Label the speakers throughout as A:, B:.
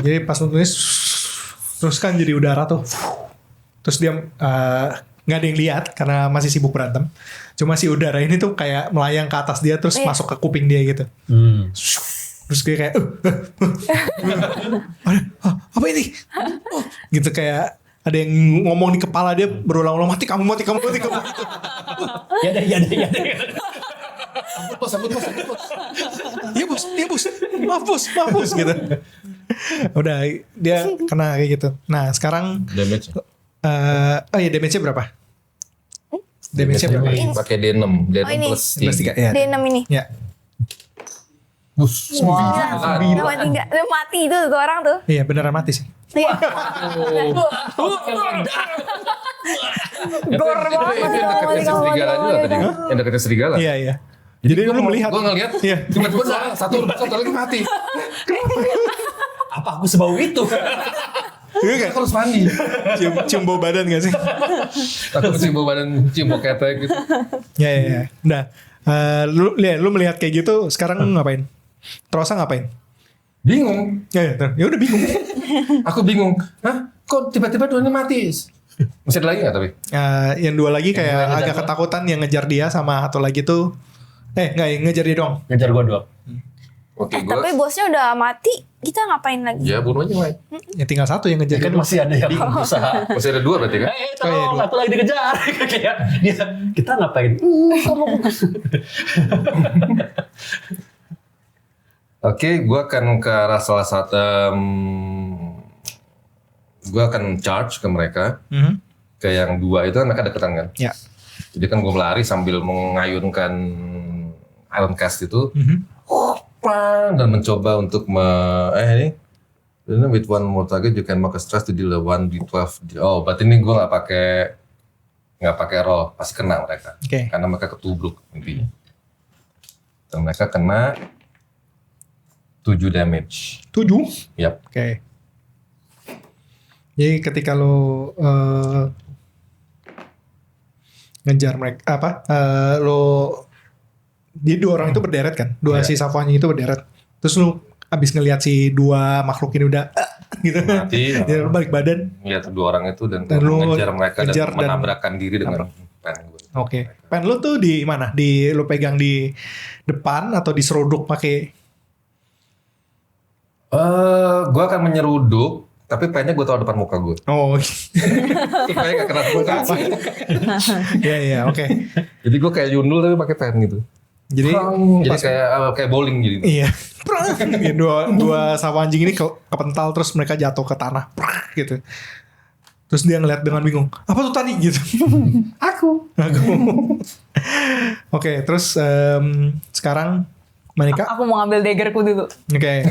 A: Jadi pas lu tulis terus kan jadi udara tuh. Terus dia nggak ada yang lihat karena masih sibuk berantem. Cuma si udara ini tuh kayak melayang ke atas dia terus masuk ke kuping dia gitu. Terus dia kayak apa ini? Gitu kayak ada yang ngomong di kepala dia berulang-ulang mati kamu gitu.
B: Ya deh.
C: Sambut bos.
A: Iya bos, maaf bos gitu. Udah dia kena kayak gitu. Nah sekarang
C: Damage.
A: Damage-nya berapa? Damage-nya berapa?
C: Pakai D6
D: ini.
C: plus
A: Plus 3 ya.
D: D6 ini.
A: Ya.
D: Mati itu tuh orang tuh.
A: Iya beneran mati sih.
D: Iya. Gor banget.
C: serigala juga tadi kan? Yang deketnya serigala.
A: Iya. Jadi lu melihat.
C: Gue ngeliat,
A: Iya.
C: tiba-tiba satu lagi mati.
B: Apa aku sebau itu?
A: Iya
C: Aku harus mandi.
A: cium bau badan gak sih?
C: Takut cium bau badan, cium bau ketek gitu.
A: Ya. Nah, lu melihat kayak gitu, sekarang ngapain? Terus ngapain?
C: Bingung.
A: Ya udah bingung.
C: Aku bingung. Hah? Kok tiba-tiba duanya mati? Masih ada lagi gak tapi?
A: Yang dua lagi kayak agak ketakutan yang ngejar dia sama satu lagi tuh. Enggak, yang ngejar dia dong.
B: Ngejar gua doang.
C: Oke,
D: Tapi bosnya udah mati, kita ngapain lagi?
C: ya bunuh aja Mike.
A: Ya tinggal satu yang ngejar
B: Kan
A: dia.
B: masih ada yang berusaha.
C: Masih ada 2 berarti kan?
B: Tolong, aku lagi dikejar. Kayak kita ngapain?
C: Oke, gue akan ke arah salah satu. Gue akan charge ke mereka. Ke yang 2 itu kan mereka deketan kan?
A: Ya.
C: Jadi kan gue melari sambil mengayunkan Iron Cast itu. Dan mencoba untuk ini. With one more target you can mark a stress to deal 1d12. Oh, berarti ini gue nggak pakai roll, pasti kena mereka.
A: Oke.
C: Karena mereka ketubruk intinya. Dan mereka kena 7 damage.
A: 7?
C: Yap.
A: Oke. Jadi ketika lo ngejar mereka dia 2 orang itu berderet kan, 2 si Savonya itu berderet. Terus lu abis ngelihat si 2 makhluk ini udah gitu,
C: Mati.
A: dia balik badan.
C: Lihat 2 orang itu dan
A: lu
C: mengejar mereka
A: ngejar
C: dan menabrakkan diri dengan pen gue.
A: Oke. Pen lu tuh di mana? Lu pegang di depan atau diseruduk pakai?
C: Gue akan menyeruduk, tapi pennya gue taruh depan muka gue.
A: Oh.
C: Supaya gak kena muka.
A: Iya, oke.
C: Jadi gue kayak Yundul tapi pakai pen gitu.
A: Jadi
C: kayak bowling gitu.
A: iya. dua sawo anjing ini kepental terus mereka jatuh ke tanah gitu. Terus dia ngeliat dengan bingung, apa tuh tadi gitu. Aku. Oke, terus sekarang Manika.
D: Aku mau ngambil daggerku dulu.
A: Oke.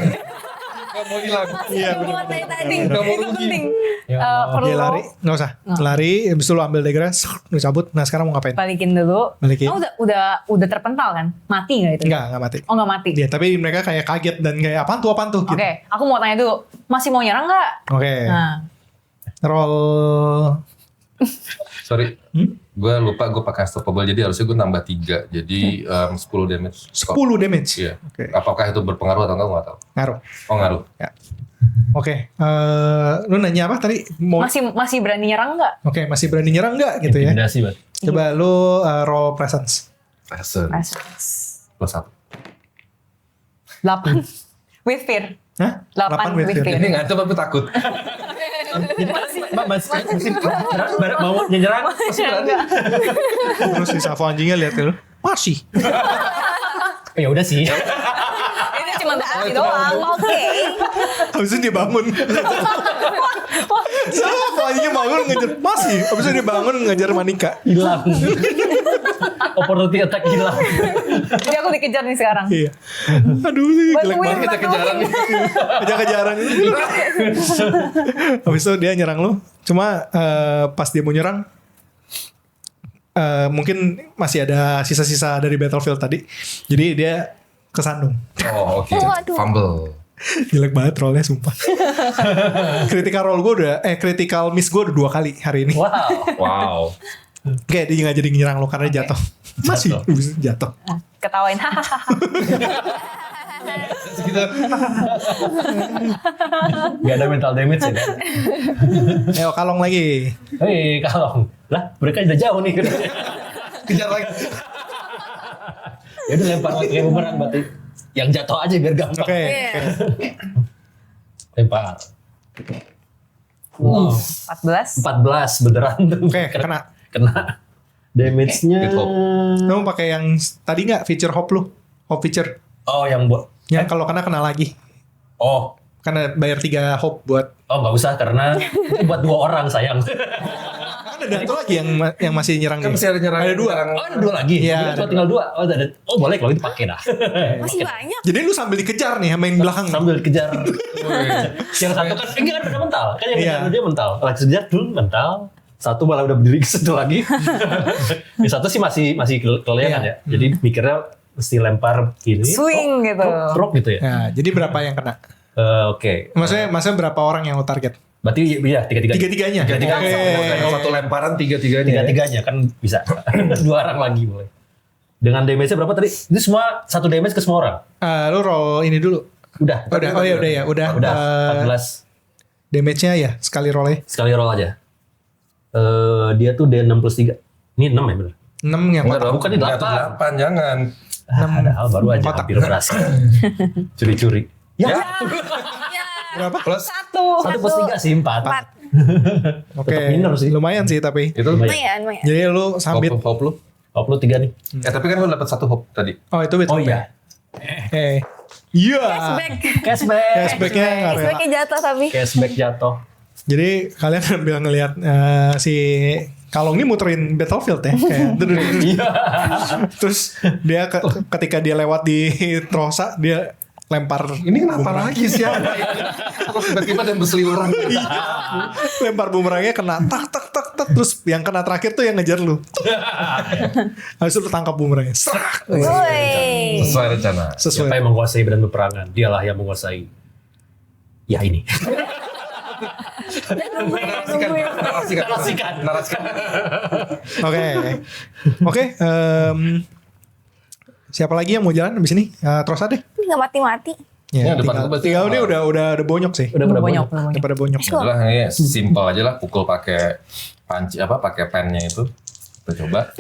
C: Gak mau hilang.
A: Iya,
D: Buat dari tadi.
C: Nggak mau
D: Itu
C: rugi.
D: penting.
B: Ya,
D: Perlu
A: Dia lari, nggak usah. Lari, habis itu lu ambil daggernya, lu cabut. Nah sekarang mau ngapain?
D: balikin dulu.
A: Balikin.
D: Oh, udah terpental kan? Mati nggak itu?
A: Nggak mati.
D: Oh, nggak mati.
A: Dia, tapi mereka kayak kaget dan kayak apaan tuh gitu.
D: Oke, aku mau tanya dulu. Masih mau nyerang nggak?
A: Oke.
D: Nah,
A: Roll.
C: Sorry, gue lupa gue pakai unstoppable jadi harusnya gue nambah 3 jadi 10 damage.
A: 10 damage.
C: Iya.
A: Oke.
C: Apakah itu berpengaruh atau enggak? Gue nggak tahu.
A: Ngaruh.
C: Oh ngaruh.
A: Ya. Oke. Lu nanya apa tadi?
D: masih berani nyerang nggak?
A: Oke, masih berani nyerang nggak gitu ya?
B: intimidasi banget.
A: Coba lu roll presence.
C: Presence. Plus 1.
D: 8 with fear.
A: Hah?
D: 8 with fear.
C: Ini nggak tapi takut.
B: Masih mau nyerang.
A: Terus si Savo anjingnya lihat lu. Masih.
B: Ya udah sih.
D: Ini cuma berarti doang. Oke.
A: Habis itu dia bangun. Savo anjingnya bangun ngejar. Masih. Habis itu dia bangun ngejar Manika.
B: Hilang. Opportunity attack hilang.
D: Jadi aku dikejar nih sekarang.
A: Iya. Aduh, jelek
D: Bantuin,
A: banget.
C: Kita kejaran.
A: Kejar-kejaran. Habis itu dia nyerang lu. Cuma pas dia mau nyerang, mungkin masih ada sisa-sisa dari Battlefield tadi. Jadi dia kesandung.
C: Oh oke.
D: Waduh.
C: Fumble.
A: Jelek banget rollnya sumpah. Critical roll gue critical miss gue udah 2 kali hari ini.
C: Wow.
A: Kayak dia gak jadi nyerang lo karena jatuh. Masih jatuh.
D: Ketawain.
C: Gitu.
B: Gak ada mental damage ya kan?
A: Ayo kalong lagi.
B: Hei kalong. Lah mereka udah jauh nih.
C: Kejar lagi.
B: Ya udah lempar lagi kayak bumerang berarti. Yang jatuh aja biar gampang.
A: Oke.
D: Iya.
B: Lempar. Wow.
D: 14.
B: 14 beneran tuh.
A: Oke, kena.
B: Kena. Damage-nya.
C: Hit hope.
A: Kamu pakai yang tadi nggak feature hop lu? Hop feature.
B: Oh yang buat.
A: Yang kalau kena lagi.
B: Oh.
A: Karena bayar 3 hop buat.
B: Oh nggak usah karena itu buat 2 orang sayang.
A: Kan ada satu lagi yang masih nyerang
C: Kan
A: dia.
C: masih ada nyerang.
A: Ada 2.
B: Oh ada 2 lagi.
A: Iya,
B: Cuma
A: ada
B: tinggal 2. Oh ada. Oh boleh kalau itu pakai dah.
D: Masih banyak.
A: Jadi lu sambil dikejar nih main belakang.
B: Sambil kejar. Yang satu kan enggak ada mental. Kan yang
A: Iya.
B: kejar dia mental. Lagi kejar dulu mental. Satu malah udah berdiri ke situ lagi. Yang satu sih masih kelihatan
A: Iya.
B: ya. Jadi mikirnya mesti lempar gini.
D: Swing gitu.
B: Rock gitu ya.
A: Nah, jadi berapa yang kena?
B: Oke.
A: Maksudnya berapa orang yang lu target?
B: Berarti ya tiga-tiganya.
A: Tiga-tiganya.
C: Tiga-tiganya.
A: Oke.
C: Satu lemparan tiga-tiganya.
B: Tiga-tiganya kan bisa. 2 orang lagi boleh. Dengan damage-nya berapa tadi? Itu semua satu damage ke semua orang.
A: Lu roll ini dulu.
B: Udah.
A: Udah. Oh ya udah ya. Udah.
B: Udah. 14
A: Damage-nya ya sekali roll
B: sekali roll aja. Dia tuh D6 plus 3. Ini 6 ya bener?
A: 6 yang
C: Enggak
A: kotak.
C: dong.
B: Bukan ini 8.
C: 8 jangan.
B: Padahal baru aja
A: kotak.
B: hampir berhasil. Curi-curi. Ya.
A: Berapa?
C: Plus
D: 1
B: 1 plus 3 sih 4.
A: Oke.
B: Tetap minor sih.
A: Lumayan sih tapi.
C: itu
D: Lumayan.
A: Jadi lu sambit.
C: hop lu.
B: 23 nih.
C: Tapi kan lu dapat 1 hop tadi.
A: Oh itu with
B: Oh
A: hop
B: iya.
A: ya? Iya.
D: Cashback.
B: Cashback.
A: Cashbacknya nggak rela.
D: Cashbacknya jatuh tapi.
B: Cashback jatuh.
A: Jadi kalian sambil ngelihat si Kalong ini muterin Battlefield ya kayak
B: Iya.
A: terus dia ketika dia lewat di Trosa dia lempar
C: Ini kenapa lagi sih? Kok tiba-tiba dan berseliweran.
A: lempar bumerangnya kena tak tak tak tak terus yang kena terakhir tuh yang ngejar lu. Habis itu lu tangkap bumerangnya. Srak.
D: Woi.
C: Sesuai rencana.
A: Sesuai.
B: Siapa yang menguasai medan peperangan? Dialah yang menguasai. Ya ini.
C: Narasikan.
A: Oke. Oke. Siapa lagi yang mau jalan abis ini? Trosa deh.
D: Ini nggak mati-mati.
C: Ya, depan
A: tinggal,
C: gua berarti-
A: tinggal ini udah bonyok sih.
B: Udah pada
D: Banyak.
A: Udah pada bonyok.
C: Adalah ini simple aja lah, pukul pakai panci pakai pennya itu. Kita coba.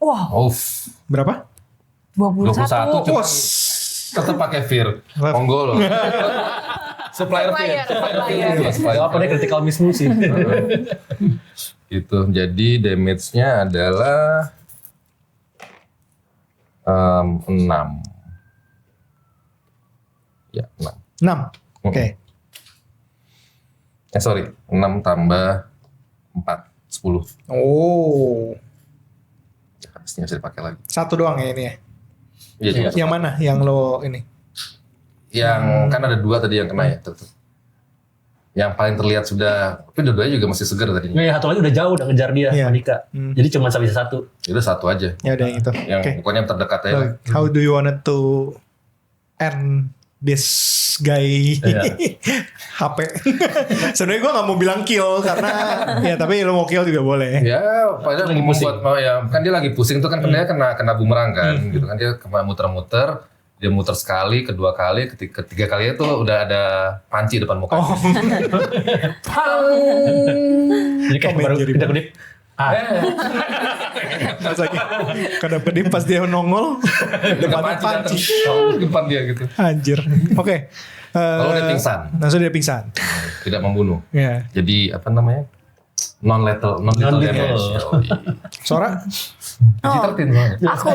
D: Wow.
C: Uff,
A: Berapa?
C: 21
D: 21.
C: cuma tetap pakai Fear. Monggo loh. Supplier Fear.
B: Ya, apa nih critical miss mulu sih.
C: Gitu. Jadi damage-nya adalah 6. Ya, 6.
A: 6. Oke.
C: Sorry, 6 tambah 4, 10.
A: Oh.
C: Harusnya bisa dipakai lagi.
A: Satu doang ya ini ya.
C: Iya juga.
A: Yang mana? Yang lo ini?
C: Yang kan ada 2 tadi yang kena ya. Tuh. Yang paling terlihat sudah, tapi dua-duanya juga masih segar tadinya.
B: Nggak, satu lagi udah jauh, udah ngejar dia,
A: Iya.
B: Monica. Jadi cuma sampai 1.
C: Itu 1 aja.
A: Ya udah yang itu.
C: Yang
A: Oke.
C: pokoknya yang terdekat aja. lah.
A: How do you want to end this guy
B: Iya.
A: HP? Sebenarnya gue nggak mau bilang kill karena ya tapi lo mau kill juga boleh.
C: Ya, padahal
B: Lagi pusing.
C: ya kan dia lagi pusing tuh kan dia kena bumerang kan, gitu kan dia muter-muter, dia muter sekali, kedua kali, ketiga kali itu udah ada panci depan muka.
A: Oh,
B: Jadi kayak
A: Komen
B: baru
A: jadi
B: kita kedip.
A: pas lagi kedap-kedip pas dia nongol depannya panci.
C: Depan dia gitu.
A: Anjir. Oke.
C: Kalau dia pingsan,
A: Langsung dia pingsan.
C: tidak membunuh.
A: Ya.
C: Jadi apa namanya? Non lethal
B: Non-lethal.
C: damage.
A: Sora?
C: Tertin banget.
D: Aku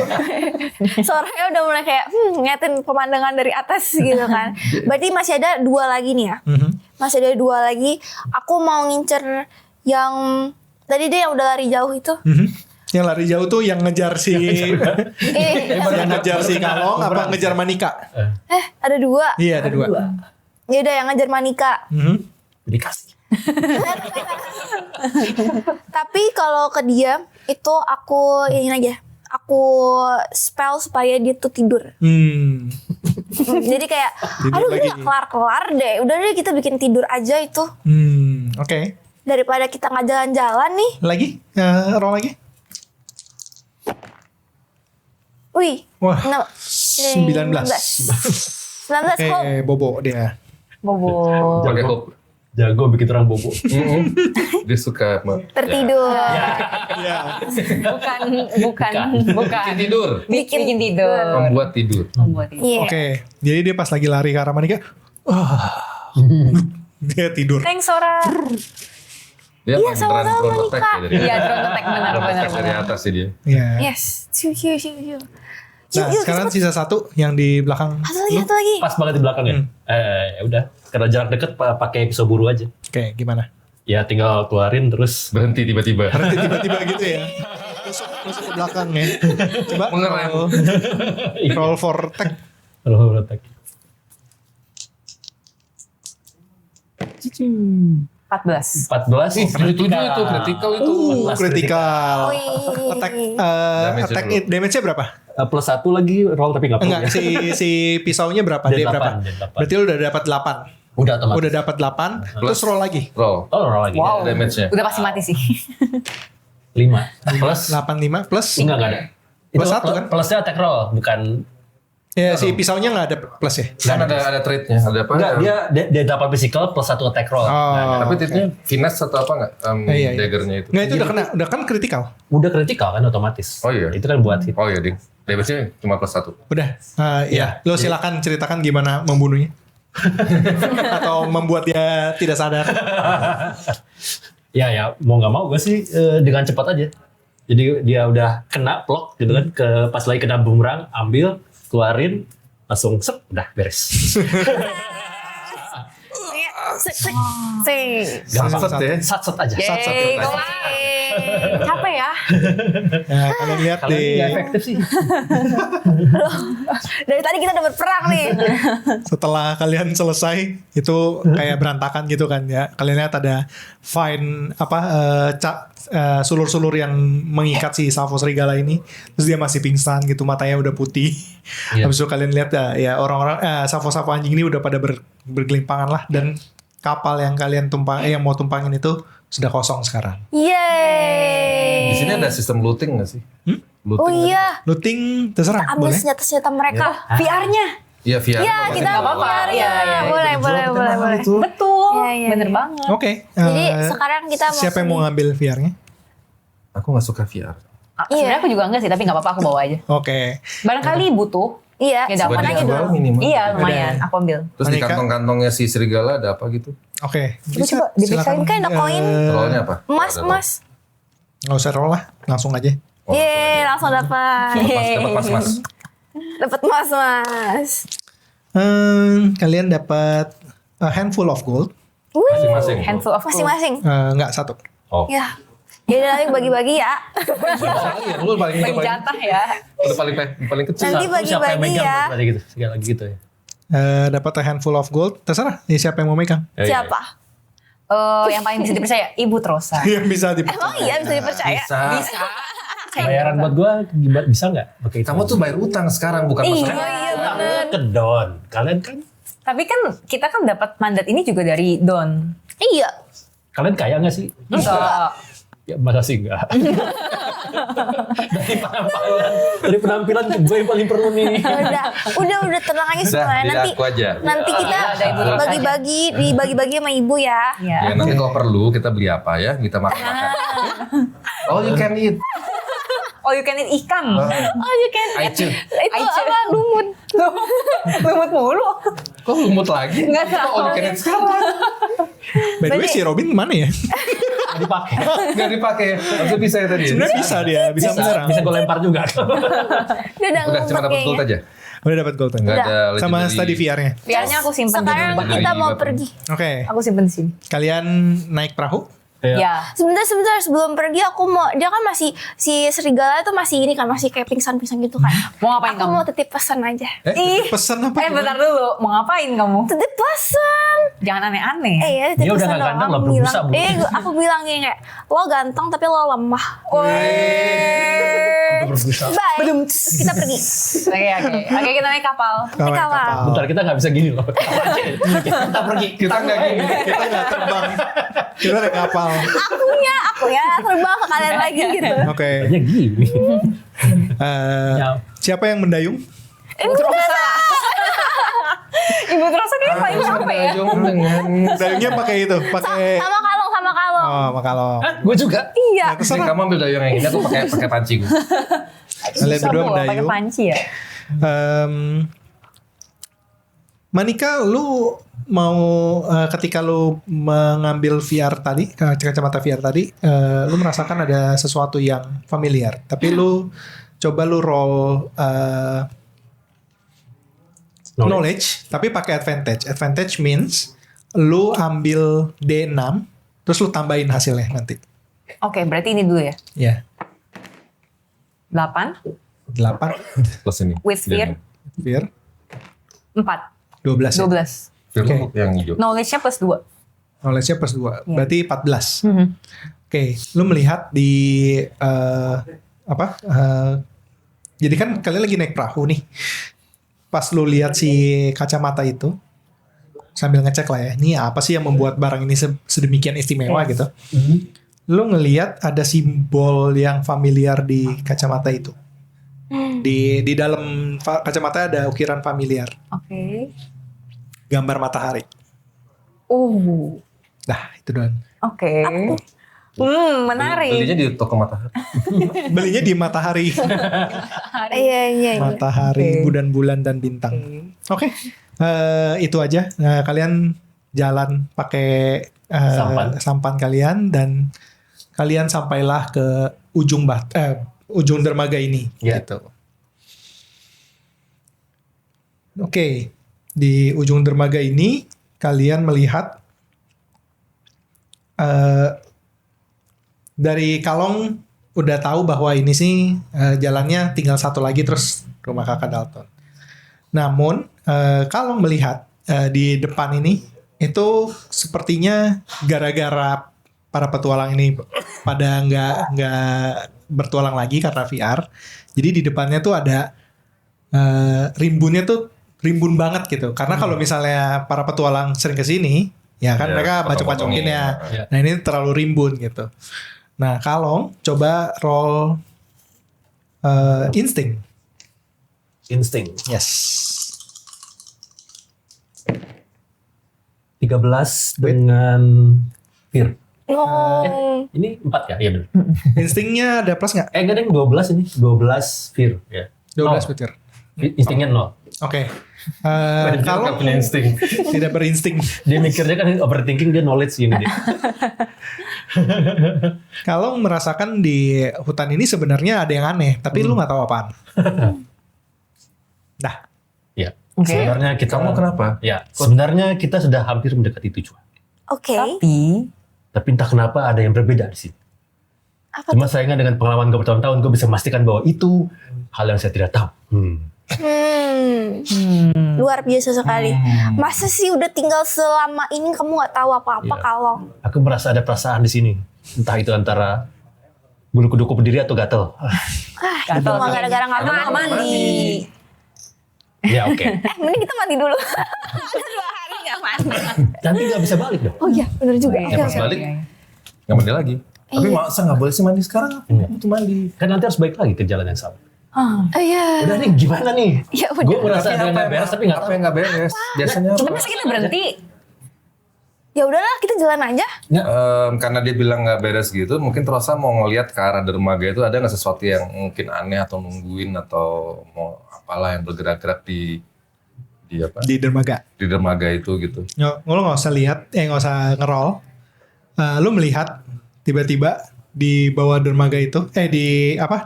D: suaranya udah mulai kayak ngeliatin pemandangan dari atas gitu kan. Berarti masih ada 2 lagi nih ya. Masih ada 2 lagi. Aku mau ngincer yang tadi deh yang udah lari jauh itu.
A: Yang lari jauh tuh yang ngejar si yang ngejar si Kalong apa ngejar Manika?
D: Ada 2.
A: Iya ada 2.
D: Ya udah yang ngejar Manika.
B: Dikasih.
D: Tapi kalau ke dia itu aku ini aja. Aku spell supaya dia tuh tidur. Jadi kayak
A: Tidur
D: aduh
A: lagi.
D: ini gak kelar-kelar deh. Udah deh kita bikin tidur aja itu.
A: Oke.
D: Daripada kita nggak jalan-jalan nih.
A: Lagi? Roll lagi?
D: Wih.
A: Wah.
D: Nah,
A: 19.
D: 19 kok.
A: Oke, Bobo dia.
E: Bobo.
C: Pakai hope.
B: Jago bikin orang bobo.
C: Dia suka
D: Tertidur.
A: Iya.
E: Bukan.
C: tidur.
E: Bikin tidur.
C: Membuat tidur.
E: Membuat tidur.
D: Iya.
A: Oke, jadi dia pas lagi lari ke arah Manika, dia tidur.
E: Thanks Sora.
C: Dia
D: Iya,
C: beneran
D: sama-sama,
C: drone attack
D: Monica.
C: ya dari
E: Iya, drone attack benar.
C: drone attack dari atas sih dia.
A: Iya.
D: Yes. Siu.
A: Nah, sekarang sisa satu yang di belakang.
D: Satu lagi.
B: Pas banget di belakangnya. Ya udah, karena jarak deket pakai pisau buru aja.
A: Oke, gimana?
B: Ya tinggal keluarin terus
C: Berhenti tiba-tiba.
A: Berarti tiba-tiba gitu ya. Masuk ke belakang ya. Coba
C: Mengerem.
A: roll for tech.
B: kalau attack.
E: 14.
B: 14
C: Itu kritikal itu.
A: Critical.
D: Wih.
A: Attack
C: Damage-nya
A: attack
C: dulu.
A: damage-nya berapa?
B: Plus 1 lagi roll tapi nggak perlu.
A: Enggak,
B: ya.
A: si pisaunya berapa?
B: D8,
A: D berapa?
B: D8.
A: Berarti lu udah dapat 8.
B: Udah otomatis.
A: Udah dapat 8, terus roll lagi.
C: Roll.
B: Oh roll lagi.
E: Wow.
C: Damage-nya.
E: Udah pasti mati sih.
B: 5 plus
A: 85 plus
B: enggak ada.
A: Plus satu kan?
B: Plusnya attack roll bukan.
A: ya si pisaunya nggak ada plus ya.
C: Kan ada trait-nya, ada apa?
B: Enggak, dia dapat physical plus 1 attack roll.
A: Oh.
C: Tapi trait-nya finesse atau apa enggak?
A: Iya.
C: Dagger-nya itu.
A: Nggak, itu udah kan critical.
B: Udah kritikal kan otomatis.
C: Oh iya.
B: Itu kan buat hit.
C: Oh iya, Ding. Damage-nya cuma plus 1.
A: Udah. Iya. Lo silakan ceritakan gimana membunuhnya. Atau membuat dia tidak sadar.
B: Ya mau nggak mau gue sih dengan cepat aja. Jadi dia udah kena block gitu kan, pas lagi kena bumerang, ambil, keluarin, langsung sep, udah beres.
D: Sek.
B: Gampang
C: Sat ya.
B: sat aja.
E: Yeay, kelar. Capek ya.
A: Nah, kalian lihat
B: Kalian
A: di
B: nggak efektif sih.
D: Dari tadi kita udah berperang nih.
A: setelah kalian selesai itu kayak berantakan gitu kan ya. Kalian lihat ada fine sulur-sulur yang mengikat si Salvo Serigala ini. Terus dia masih pingsan gitu, matanya udah putih.
B: Iya.
A: Habis itu kalian lihat ya orang-orang Salvo-Salvo anjing ini udah pada bergelimpangan lah, dan kapal yang kalian yang mau tumpangin itu sudah kosong sekarang.
D: Yeay.
C: Di sini ada sistem looting nggak sih? Looting
D: Oh iya.
A: Looting terserah,
D: Ambil
A: boleh.
D: senjata-senjata mereka. VR-nya.
C: Iya, VR.
D: Iya, kita
E: nggak apa-apa.
D: VR-nya.
E: Iya.
D: Boleh.
E: Betul.
D: Iya, iya.
E: Bener banget.
A: Oke.
D: Jadi sekarang kita mau
A: siapa yang mau ngambil VR-nya?
C: Aku nggak suka VR.
E: Sebenarnya aku juga enggak sih, tapi nggak apa-apa aku bawa aja.
A: Butuh.
E: Barangkali butuh.
D: Iya,
E: Ya,
C: Buat
E: dapat aja
C: dijual
E: dulu.
C: minimal.
E: Iya, lumayan. Aku ambil.
C: Terus di
A: Monica?
C: kantong-kantongnya si serigala ada apa gitu?
A: Oke.
E: Coba diperiksain,
D: kan ada koin.
C: Rollnya apa?
D: emas.
A: Nggak usah roll lah, langsung aja.
D: Yeay, langsung dapat.
C: Dapat mas.
D: Dapat emas.
A: Kalian dapat a handful of gold.
C: Masing-masing.
E: Handful of gold.
D: Masing-masing.
A: Nggak satu.
C: Oh.
D: Ya. Ya udah nanti bagi-bagi ya.
C: Iya, lu paling
E: Bagi jatah ya.
C: udah paling kecil.
D: Nanti
B: Siapa yang
D: bagi-bagi
B: megang
D: ya.
B: berarti gitu, sekali lagi gitu ya.
A: Dapat a handful of gold. Terserah. Ini siapa yang mau megang?
C: Ya, iya.
D: Siapa?
E: Yang paling bisa dipercaya, Ibu Trosa.
A: Yang bisa dipercaya.
D: Emang iya bisa dipercaya?
C: Bisa.
B: Bayaran buat gue bisa nggak pakai itu?
C: Kamu tuh bayar utang sekarang, bukan
D: Iya,
C: masalah.
D: iya bener.
B: ke Don. Kalian kan
E: Tapi kan kita kan dapat mandat ini juga dari Don.
D: Iya.
B: kalian kaya nggak sih?
E: Enggak.
B: Ya masa sih enggak. dari penampilan ke gue yang paling perlu nih.
D: Udah tenang aja semuanya.
C: Udah,
D: Nanti
C: aku aja.
D: nanti kita
E: Ada Ibu Rosa
D: bagi-bagi dibagi-bagi sama ibu ya.
E: Iya.
C: Ya nanti kalau perlu kita beli apa ya, kita makan-makan. All you can eat.
E: Oh, you can eat ikan.
D: Oh you can eat.
C: Aicu.
D: Itu apa lumut.
E: Lumut mulu.
C: Kok lumut lagi?
E: Nggak tahu.
C: All you can eat sekarang.
A: By the way, si Robin mana ya?
B: Nggak dipakai.
C: Nggak dipakai. Harusnya bisa ya tadi.
A: Sebenarnya bisa dia, bisa menyerang.
B: Bisa gue lempar juga.
D: Udah
C: Udah cuma dapat gold aja.
A: Udah dapat gold.
C: Nggak
D: Udah.
C: ada
A: Sama
C: legendary.
A: tadi VR-nya.
E: VR-nya aku simpan di
D: Sekarang
E: rumah.
D: kita mau
C: Juga
D: pergi.
A: Oke.
E: Aku simpan di sini.
A: Kalian naik perahu?
E: Ya.
D: Sebentar sebelum pergi aku mau, dia kan masih si serigala itu masih ini kan, masih kayak pingsan-pingsan gitu kan.
E: Mau ngapain
D: Aku
E: kamu?
D: mau titip pesan aja.
E: Ih.
A: Pesan apa?
E: Bentar dulu. Mau ngapain kamu?
D: Titip pesan.
E: Jangan aneh-aneh.
D: Ya titip
B: Dia udah
D: pesan
B: nggak
D: dong.
B: ganteng
D: Aku
B: loh,
D: bilang,
B: berbusa, Bu.
D: aku bilang gini kayak, lo ganteng tapi lo lemah. Bye. Kita pergi.
E: Oke, kita naik kapal.
D: Naik kapal.
B: Bentar, kita nggak bisa gini loh. Kita pergi.
C: Kita nggak gini.
A: Kita nggak terbang. Kita naik kapal.
D: Aku ya terbang ke kalian lagi gitu.
A: Oke.
B: Hanya gini.
A: Siapa yang mendayung?
E: Ibu Rosa. Ibu Rosa kayak paling capek ya.
C: Dayung dengan
A: Dayungnya pakai itu, pakai
D: Sama kalong, sama kalong.
A: oh, kalau
B: Gue juga.
D: Iya.
C: Ini kamu ambil dayung yang ini, aku pakai panci gue.
A: kalian
E: Susah
A: berdua
E: bawa pakai
A: mendayung.
E: panci ya.
A: Manika, lu mau ketika lu mengambil VR tadi, kacamata VR tadi, lu merasakan ada sesuatu yang familiar. Tapi lu coba lu roll knowledge, tapi pakai advantage. Advantage means lu ambil D6, terus lu tambahin hasilnya nanti.
E: Oke, berarti ini dulu ya.
A: Ya,
E: 8
A: 8
C: Plus ini.
E: with fear
A: VR
E: 4.
A: 12 ya.
E: 12.
C: Film
A: Oke.
C: yang hijau.
E: Knowledge-nya plus 2.
A: Knowledge-nya plus 2, berarti 14.
E: Mhm.
A: Oke, lu melihat di jadi kan kalian lagi naik perahu nih. Pas lu lihat si kacamata itu, sambil ngecek lah ya, ini apa sih yang membuat barang ini sedemikian istimewa gitu. Lu ngelihat ada simbol yang familiar di kacamata itu. Di dalam kacamata ada ukiran familiar,
E: Oke.
A: gambar matahari. Nah, itu doang.
E: Oke. Menarik.
C: Belinya di toko matahari.
A: Belinya di matahari.
D: Iya.
A: Matahari, bulan-bulan dan bintang. Oke. Itu aja. Nah, kalian jalan pakai sampan kalian dan kalian sampailah ke ujung dermaga ini.
B: Ya.
A: Gitu. Oke. Di ujung dermaga ini kalian melihat dari Kalong udah tahu bahwa ini sih jalannya tinggal satu lagi terus rumah kakak Dalton. Namun Kalong melihat di depan ini itu sepertinya gara-gara para petualang ini pada nggak bertualang lagi karena VR. Jadi di depannya tuh ada rimbunnya tuh rimbun banget gitu. Karena kalau misalnya para petualang sering kesini, ya kan
C: Ya,
A: mereka bacok-bacokin ya.
B: Ya.
A: Nah ini terlalu rimbun gitu. Nah Kalong coba roll insting.
B: Insting.
A: Yes.
B: 13 dengan fear.
D: Oh.
B: Ini 4 ya? Iya benar.
A: Instingnya ada plus nggak?
B: Enggak deh, 12 ini. 12 fear. Ya.
A: 12
B: Nol.
A: petir.
B: Instingnya 0.
A: Oke.
C: Kalau
A: Kalong
C: punya insting.
A: tidak berinsting.
B: Dia mikirnya kan overthinking, dia knowledge ini dia.
A: Kalong merasakan di hutan ini sebenarnya ada yang aneh, tapi lu nggak tahu apaan. Nah,
B: Ya.
E: Oke.
B: Sebenarnya kita
C: Kamu kenapa?
B: Ya, sebenarnya kita sudah hampir mendekati tujuan.
D: Oke.
B: Tapi entah kenapa ada yang berbeda di sini.
D: Apa
B: Cuma sayangnya dengan pengalaman gue bertahun-tahun, gue bisa memastikan bahwa itu hal yang saya tidak tahu.
D: Luar biasa sekali. Masa sih udah tinggal selama ini kamu nggak tahu apa-apa
B: Iya.
D: Kalong?
B: Aku merasa ada perasaan di sini. Entah itu antara bulu kuduku berdiri atau gatel.
D: Itu mah gara-gara nggak mandi.
B: Ya oke.
D: Mending kita mandi dulu. Ada 2 hari nggak mandi.
B: Nanti nggak bisa balik dong.
D: Oh iya, benar juga.
C: Ya pas balik nggak mandi lagi. Tapi masa nggak boleh sih mandi sekarang? Itu mandi.
B: Kan nanti harus balik lagi ke jalan yang sama.
D: Oh iya.
B: Udah nih gimana nih?
D: Ya
B: Gue
D: udah.
B: merasa ada yang nggak beres tapi nggak
C: Apa
B: tahu.
C: yang nggak beres? Biasanya
E: Cuma
C: apa?
E: masa kita berhenti?
D: Ya udahlah, kita jalan aja.
C: Karena dia bilang nggak beres gitu, mungkin Rosa mau ngelihat ke arah dermaga itu ada nggak sesuatu yang mungkin aneh atau nungguin atau mau apalah yang bergerak-gerak di apa?
A: di dermaga.
C: Di dermaga itu gitu.
A: Lo nggak usah lihat, nggak usah ngerol. Lu melihat tiba-tiba di bawah dermaga itu,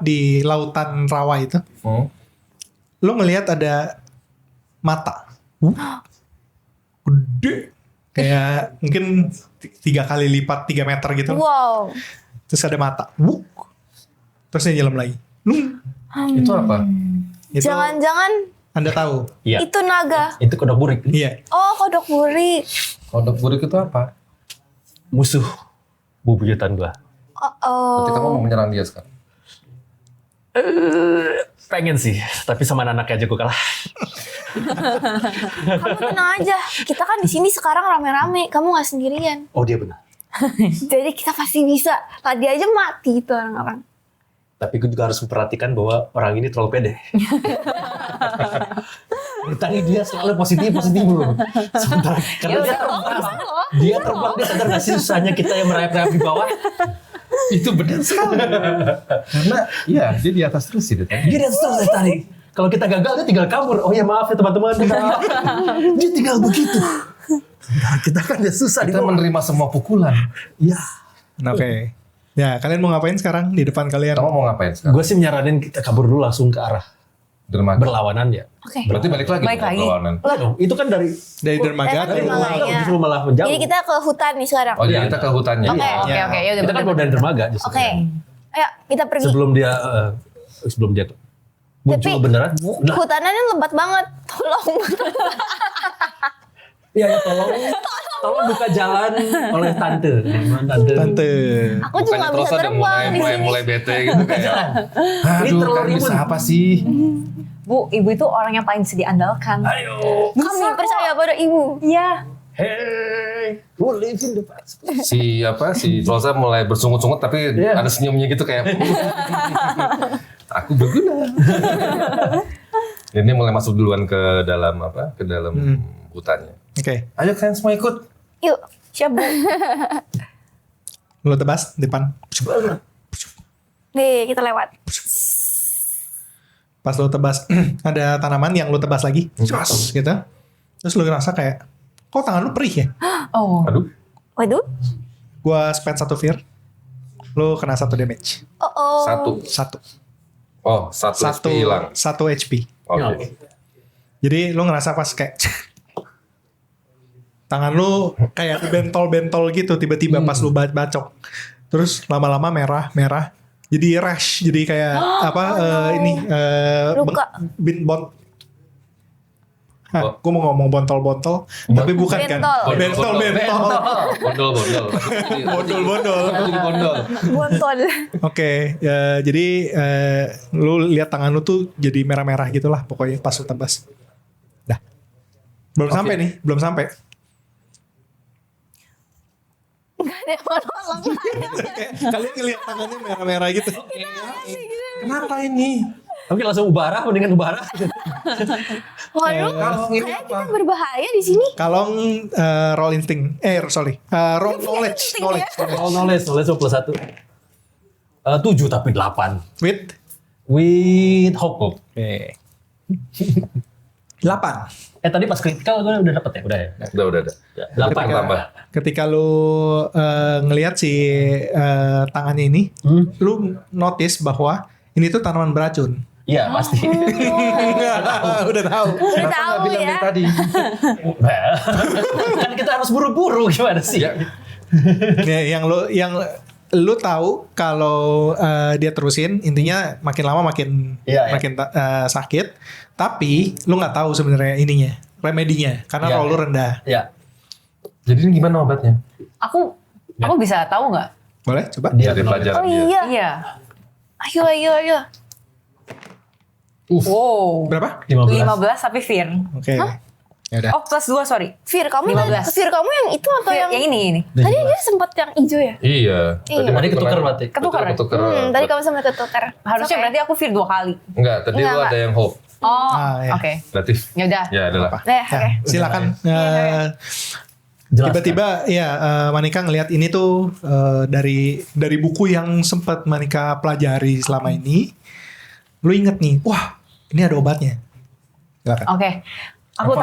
A: di lautan rawa itu, lu ngelihat ada mata, gede, kayak mungkin 3 kali lipat 3 meter gitu.
D: Wow.
A: Terus ada mata, wuk. Terus dia nyelam lagi.
C: Itu apa?
A: Itu
D: Jangan-jangan
A: Anda tahu?
B: Iya.
D: itu naga.
B: Itu kodok burik.
A: Iya.
D: Oh, kodok burik.
C: Kodok burik itu apa?
B: Musuh bubuyutan gua.
D: Oh.
C: Berarti kamu mau menyerang dia sekarang?
B: Pengen sih, tapi sama anaknya aja gue kalah.
D: Kamu tenang aja. Kita kan di sini sekarang rame-rame. Kamu nggak sendirian.
B: Oh dia benar.
D: Jadi kita pasti bisa. Tadi aja mati itu orang-orang.
B: Tapi gue juga harus memperhatikan bahwa orang ini terlalu pede. Tadi dia selalu positif loh. Sementara karena dia terbang, dia sadar gak sih susahnya kita yang merayap-rayap di bawah.
C: Itu benar sekali. Karena ya dia di atas terus sih dia tadi.
B: Dia di atas terus dari tadi. Kalau kita gagal dia tinggal kabur. Oh ya maaf ya teman-teman. Dia tinggal begitu. Sementara kita kan dia susah di
C: Kita
B: bawah.
C: menerima semua pukulan.
B: Iya.
A: Oke. Ya, kalian mau ngapain sekarang di depan kalian?
C: Kamu mau ngapain sekarang?
B: Gue sih nyaranin kita kabur dulu langsung ke arah
C: Dermaga.
B: berlawanan ya.
D: Oke.
C: Berarti balik lagi.
E: Balik
C: dong
E: lagi.
C: perlawanan.
B: Lah dong, itu kan dari
A: Dari dermaga
D: Kan
A: atau
D: dermaga.
B: justru malah menjauh.
D: Jadi kita ke hutan nih sekarang.
C: Oh jadi kita ke hutannya.
D: Oke.
C: Iya.
E: Oke, oke, ya udah
B: Kita kan mau dari dermaga justru.
D: Oke. Ayo kita pergi.
B: Sebelum dia muncul
D: Tapi-
B: beneran. Nah,
D: Hutanannya lebat banget. Tolong.
B: iya ya tolong buka jalan oleh tante. Gimana, tante?
A: Tante.
D: Aku juga
C: Bukannya
D: nggak
C: terus
D: bisa
C: ada
D: terbang di sini.
C: mulai bete gitu kayak.
B: Ini
C: Aduh,
B: terlalu
C: kan
B: ribet.
C: bisa apa sih?
E: Bu, ibu itu orang yang paling bisa diandalkan.
B: Ayo.
D: Kami percaya pada ibu.
E: Iya.
B: Hey, who live in the past?
C: Si Rosa mulai bersungut-sungut tapi
B: Iya.
C: ada senyumnya gitu kayak aku berguna. Ini mulai masuk duluan ke dalam hutannya.
A: Oke.
C: Ayo kalian semua ikut.
D: Yuk, siap bu.
A: Lu tebas depan.
D: Nih, kita lewat.
A: Pas lu tebas ada tanaman yang lu tebas lagi. Cus, gitu. Terus lu ngerasa kayak kok tangan lu perih ya?
E: Oh.
C: Aduh.
D: Waduh.
A: Gua spend 1 fear. Lu kena 1 damage.
D: Oh.
C: 1.
A: 1.
C: Oh, 1 HP hilang.
A: 1 HP.
C: Oke.
A: Jadi lu ngerasa pas kayak tangan lu kayak bentol-bentol gitu tiba-tiba pas lu bacok. Terus lama-lama merah. Jadi rash, jadi kayak
D: Luka.
A: Gue mau ngomong bontol-bontol, tapi bukan kan?
D: Bentol.
A: Bentol. Bondol-bondol.
D: Bontol.
A: Oke, jadi lu lihat tangan lu tuh jadi merah-merah gitulah pokoknya pas lu tebas. Dah. Belum sampai.
D: Gak ada yang mau nolong.
A: Kalian ngeliat tangannya merah-merah gitu. Kenapa ini?
B: Oke langsung ubara, mendingan ubara.
D: Waduh, kayak kita berbahaya di sini.
A: Kalong roll instinct. Roll knowledge.
B: Knowledge plus 1. 7 tapi 8. With hope.
A: Oke. 8.
B: Tadi pas critical gue udah dapet ya? Udah ya?
C: Udah.
B: 8
C: tambah.
A: Ketika lu ngelihat si tangannya ini, lu notice bahwa ini tuh tanaman beracun.
B: Iya pasti.
A: Udah tahu.
D: Udah
C: Kenapa
D: tahu
C: nggak bilang
D: ya.
C: dari tadi?
B: Kan kita harus buru-buru gimana sih?
C: Ya.
A: yang lu tahu kalau dia terusin, intinya makin lama makin
B: Iya, iya.
A: makin sakit. Tapi lu nggak tahu sebenarnya ininya, remedinya, karena
B: Iya,
A: roll lu
B: iya.
A: rendah.
B: Ya.
C: Jadi ini gimana obatnya?
E: Aku bisa tahu nggak?
A: Boleh coba?
B: Dia
C: Jadi pelajaran
D: Oh
C: dia.
D: iya.
E: Iya.
D: Ayo.
E: Wow.
A: Berapa?
B: 15.
E: 15 tapi Fear.
A: Oke. Ya udah.
E: Oh plus 2 sorry.
D: Fir kamu
E: 15.
D: yang itu atau yang
E: Yang ini.
D: tadi dia sempat yang hijau ya?
C: Iya.
D: Iya.
B: Tadi ketukar berarti.
E: Ketukar.
C: Ketukar.
D: Tadi kamu sempat ketukar.
E: Harusnya
D: Oke.
E: berarti aku Fear 2 kali.
C: Enggak, tadi
D: Enggak,
C: lu ada yang hope.
E: Oh,
A: iya.
E: oke.
C: Berarti
E: Ya udah.
C: ya adalah.
D: Nah,
A: Ya,
D: oke.
A: silakan.
B: Jelaskan.
A: Tiba-tiba ya Manika ngelihat ini tuh dari buku yang sempat Manika pelajari selama ini. Lu inget nih, wah ini ada obatnya. Silakan.
E: Oke. Aku
C: Apa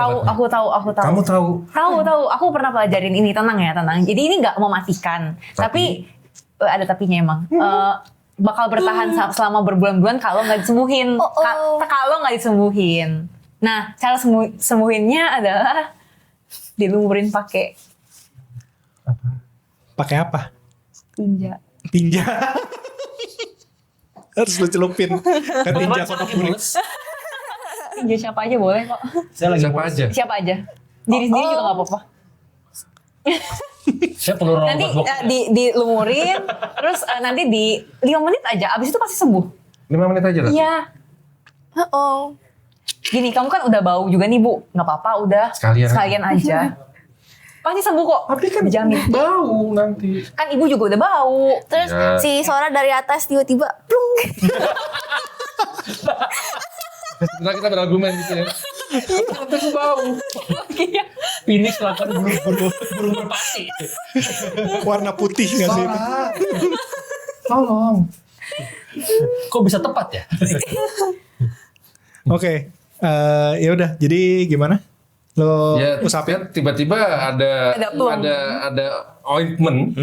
E: tahu.
C: Kamu tahu?
E: Tahu. Aku pernah pelajarin ini, tenang. Jadi ini nggak mematikan, tapi ada tapinya emang. Bakal bertahan selama berbulan-bulan kalau nggak disembuhin. Kalau nggak disembuhin. Nah, cara sembuhinnya adalah dilumurin pakai
A: Pakai apa?
E: tinja.
A: Tinja. Harus lu celupin ke tinja kotak kuning.
E: Tinja siapa aja boleh kok.
B: Saya lagi
C: Siapa aja?
E: Siapa aja. Diri sendiri juga nggak apa-apa.
B: Saya perlu
E: Nanti
B: robot.
E: dilumurin, terus nanti di 5 menit aja. Abis itu pasti sembuh.
C: 5 menit aja lah.
E: Iya.
D: Oh.
E: Gini, kamu kan udah bau juga nih Bu. Nggak apa-apa, udah.
C: Sekalian
E: aja. Pasti sembuh kok.
C: Tapi kan
E: Dijamin.
C: bau nanti.
E: Kan ibu juga udah bau.
D: Terus
C: Ya.
D: si Sora dari atas tiba-tiba plung.
C: Sebenarnya kita berargumen gitu ya. Terus bau.
E: Iya.
B: Phoenix melakukan burung merpati.
A: Warna putih nggak sih?
C: Sora. Tolong.
B: Kok bisa tepat ya?
A: Oke, ya udah. Jadi gimana? Lo
C: Ya,
A: usapin?
C: kan tiba-tiba ada
E: Ada plum.
C: ada ointment